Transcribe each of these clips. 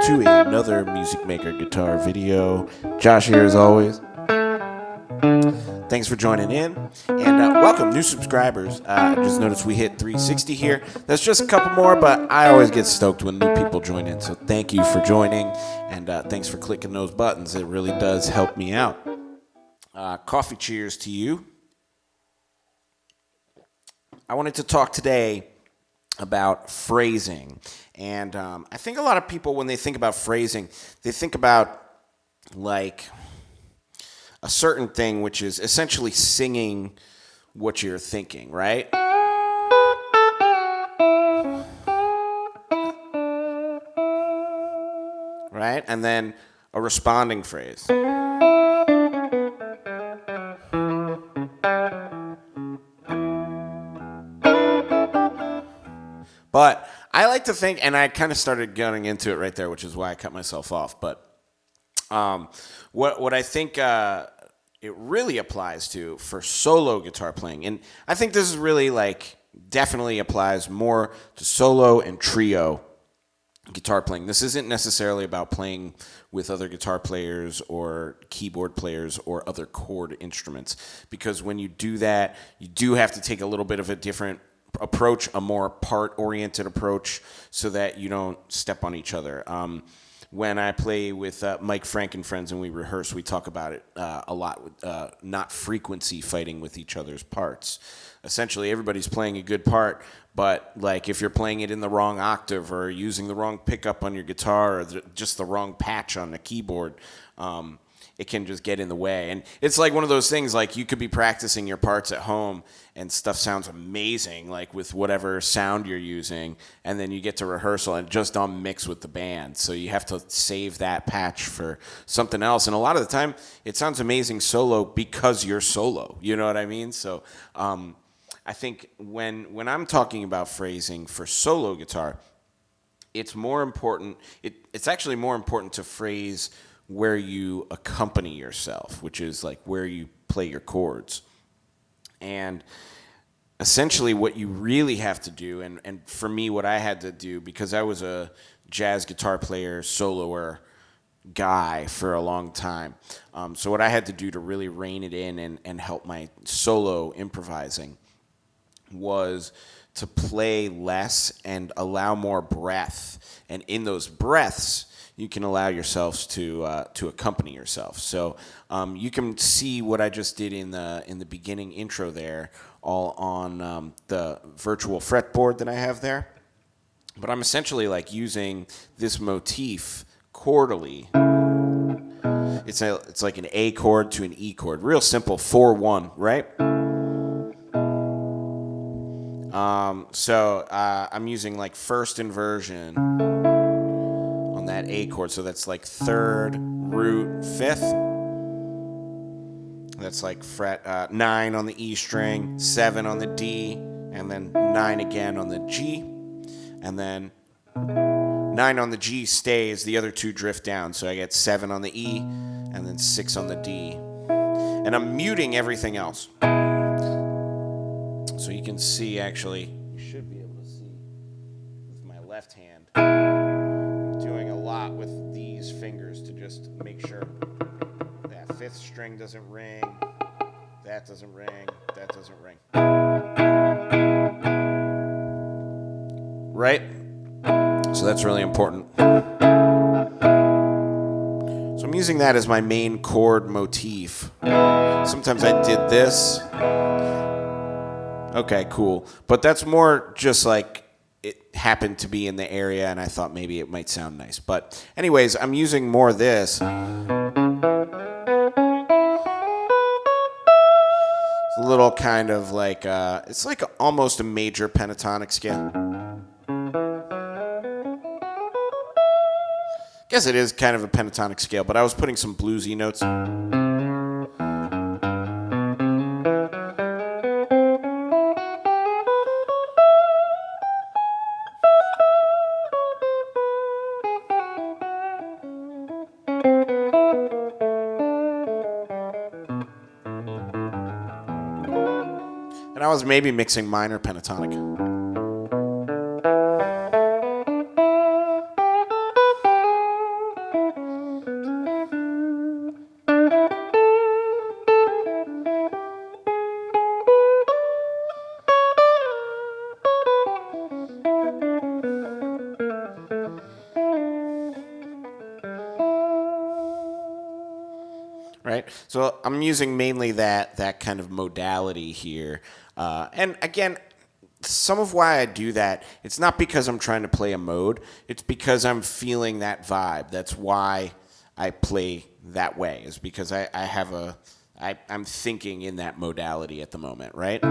to another Music Maker guitar video. Josh here as always. Thanks for joining in, and welcome new subscribers. I just noticed we hit 360 here. That's just a couple more, but I always get stoked when new people join in, so thank you for joining, and thanks for clicking those buttons. It really does help me out. Coffee cheers to you. I wanted to talk today about phrasing, and I think a lot of people, when they think about phrasing, they think about like a certain thing, which is essentially singing what you're thinking, right? Right? And then a responding phrase. But I like to think, and I kind of started getting into it right there, which is why I cut myself off. But what I think it really applies to for solo guitar playing, and I think this is really like definitely applies more to solo and trio guitar playing. This isn't necessarily about playing with other guitar players or keyboard players or other chord instruments, because when you do that, you do have to take a little bit of a different approach, a more part-oriented approach, so that you don't step on each other. When I play with Mike Frank and friends and we rehearse, we talk about it a lot, with not frequency fighting with each other's parts. Essentially, everybody's playing a good part, but like if you're playing it in the wrong octave or using the wrong pickup on your guitar or just the wrong patch on the keyboard, it can just get in the way. And it's like one of those things, like you could be practicing your parts at home and stuff sounds amazing, like with whatever sound you're using, and then you get to rehearsal and it just don't mix with the band. So you have to save that patch for something else. And a lot of the time, it sounds amazing solo because you're solo. You know what I mean? So I think when I'm talking about phrasing for solo guitar, it's more important. It's actually more important to phrase where you accompany yourself, which is like where you play your chords. And essentially what you really have to do, and for me what I had to do, because I was a jazz guitar player, soloer guy for a long time, so what I had to do to really rein it in and help my solo improvising was to play less and allow more breath. And in those breaths, you can allow yourselves to accompany yourself. So you can see what I just did in the beginning intro there, all on the virtual fretboard that I have there. But I'm essentially like using this motif chordally. It's like an A chord to an E chord, real simple, 4-1, right? So I'm using like first inversion on that A chord, so that's like third, root, fifth. That's like fret 9 on the E string, 7 on the D, and then 9 again on the G, and then 9 on the G stays, the other two drift down, so I get 7 on the E, and then 6 on the D. And I'm muting everything else. So you can see, actually, you should be able to see with my left hand, I'm doing a lot with these fingers to just make sure that fifth string doesn't ring, that doesn't ring, that doesn't ring. Right? So that's really important. So I'm using that as my main chord motif. Sometimes I did this. Okay, cool. But that's more just like it happened to be in the area and I thought maybe it might sound nice. But anyways, I'm using more of this. It's a little kind of like, it's like almost a major pentatonic scale. Guess it is kind of a pentatonic scale, but I was putting some bluesy notes. And I was maybe mixing minor pentatonic. So I'm using mainly that kind of modality here. And again, some of why I do that, it's not because I'm trying to play a mode. It's because I'm feeling that vibe. That's why I play that way, is because I'm thinking in that modality at the moment, right?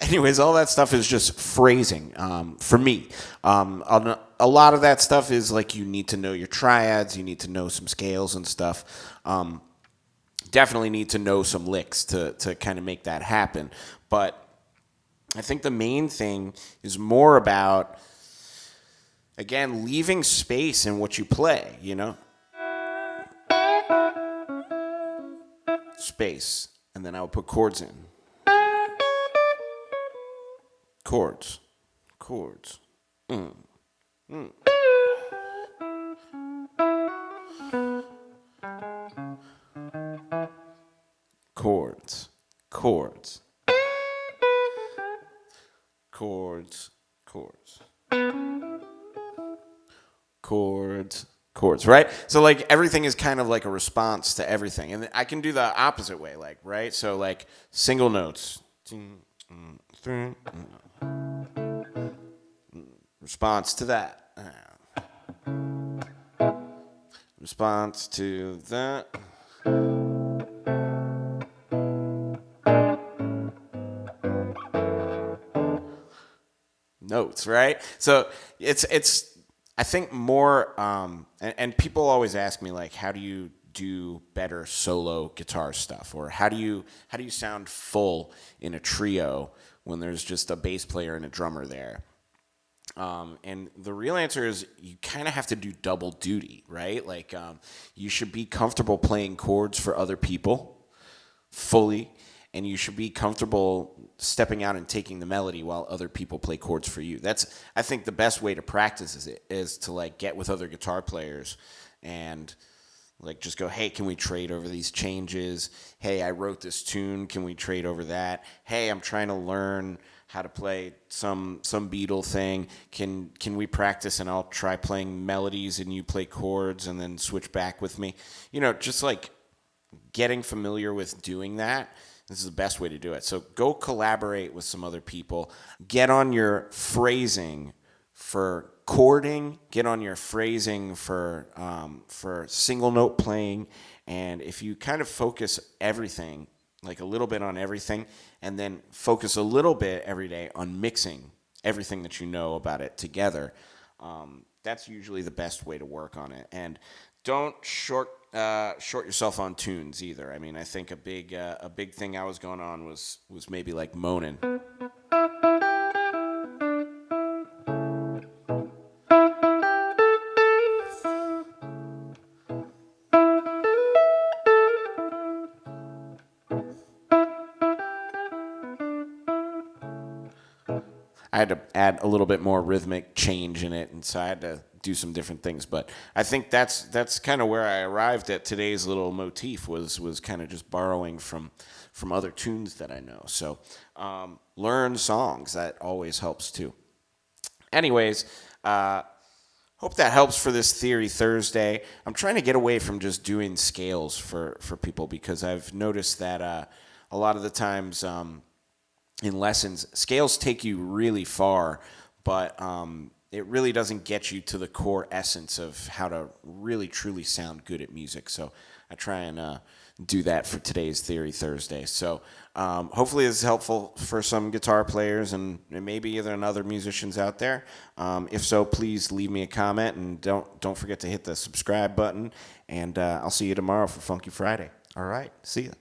Anyways, all that stuff is just phrasing for me. A lot of that stuff is like you need to know your triads, you need to know some scales and stuff. Definitely need to know some licks to kind of make that happen. But I think the main thing is more about, again, leaving space in what you play, you know? Space. And then I would put chords in. Chords. Chords. Chords. Chords. Chords. Chords. Chords. Chords, right? So like everything is kind of like a response to everything. And I can do the opposite way, like, right? So like single notes. Response to that. Response to that. Notes, right? So it's I think more and people always ask me like, how do you do better solo guitar stuff, or how do you sound full in a trio when there's just a bass player and a drummer there? And the real answer is you kind of have to do double duty, right? Like you should be comfortable playing chords for other people fully, and you should be comfortable stepping out and taking the melody while other people play chords for you. That's, I think, the best way to practice is to like get with other guitar players and like just go, hey, can we trade over these changes? Hey, I wrote this tune. Can we trade over that? Hey, I'm trying to learn how to play some Beatle thing. Can we practice and I'll try playing melodies and you play chords and then switch back with me? You know, just like getting familiar with doing that. This is the best way to do it. So go collaborate with some other people. Get on your phrasing for chording, get on your phrasing for single note playing, and if you kind of focus everything, like a little bit on everything, and then focus a little bit every day on mixing everything that you know about it together, that's usually the best way to work on it. And don't short yourself on tunes either. I mean, I think a big thing I was going on was maybe like moaning. I had to add a little bit more rhythmic change in it, and so I had to do some different things. But I think that's kind of where I arrived at today's little motif was kind of just borrowing from other tunes that I know. So learn songs. That always helps too. Anyways, hope that helps for this Theory Thursday. I'm trying to get away from just doing scales for people because I've noticed that a lot of the times in lessons, scales take you really far, but it really doesn't get you to the core essence of how to really truly sound good at music. So I try and do that for today's Theory Thursday. So hopefully this is helpful for some guitar players and maybe even other musicians out there. If so, please leave me a comment, and don't forget to hit the subscribe button. And I'll see you tomorrow for Funky Friday. All right, see ya.